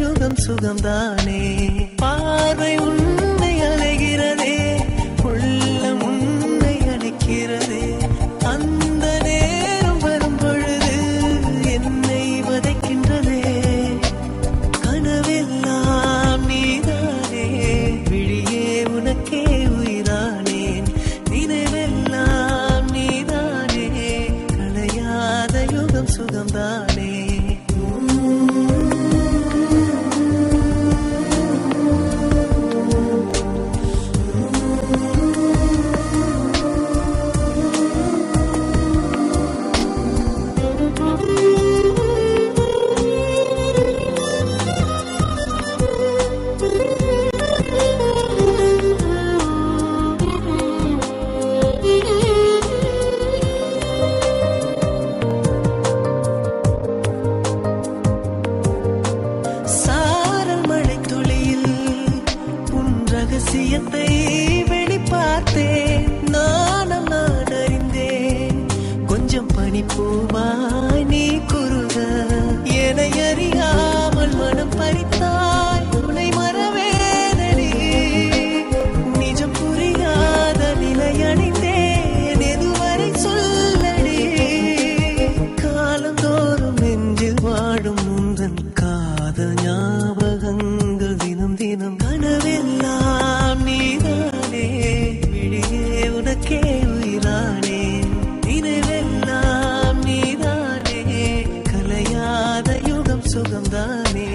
யுகம் சுகம்தானே. பார்வை உன்னை அலைகிறதே, உள்ளம் உன்னை அணைக்கிறதே. அந்த நேரம் வரும் பொழுது என்னை வதைக்கின்றதே. கனவெல்லாம் நீதானே, விழியே உனக்கே உயிரானேன். நினைவெல்லாம் நீதானே, களையாத யுகம் சுகம்தானே. ரகசியத்தை வெளிப்பார்த்தேன், நானும் நான் அறிந்தேன். கொஞ்சம் பனிப்பூவாய் நீ குறுக, என்னை அறியாமல் மனம் பறித்தாய். உன்னை மறவேனடி, நிஜம் புரியாத நிலை அடைந்தேன். எதுவரை சொல்லடி, காலந்தோறும் நெஞ்சில் வாடும் முந்தன் காதல் ஞாபகங்கள் தினம் தினம். கனவெல்லாம் நீதானே, விழியே உனக்கே உயிரானேன். நினைவெல்லாம் நீதானே, கலையாத யுகம் சுகம்தானே.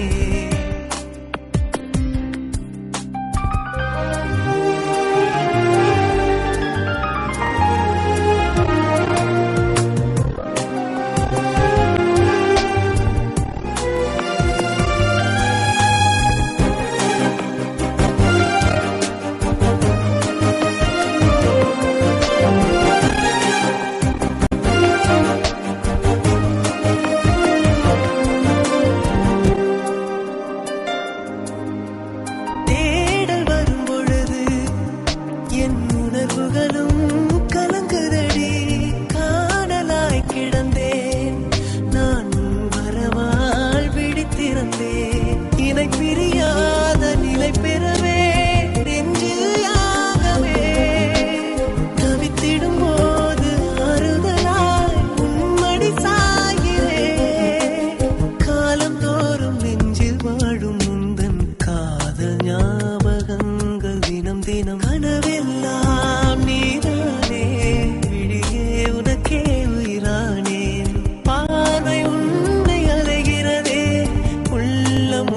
இணை பிரியாத நிலை பெறவே நெஞ்சில் யாகவே. தவித்திடும் போது ஆறுதலாய் உன்மடி சாகிறே. காலம் தோறும் நெஞ்சில் வாழும் முந்தன் காதல் ஞாபகங்கள் தினம் தினம். கனவெல்லாம் நீதானே, விழியே உனக்கே உயிரானேன். பார்வை உன்னை அலைகிறதே, உள்ளம்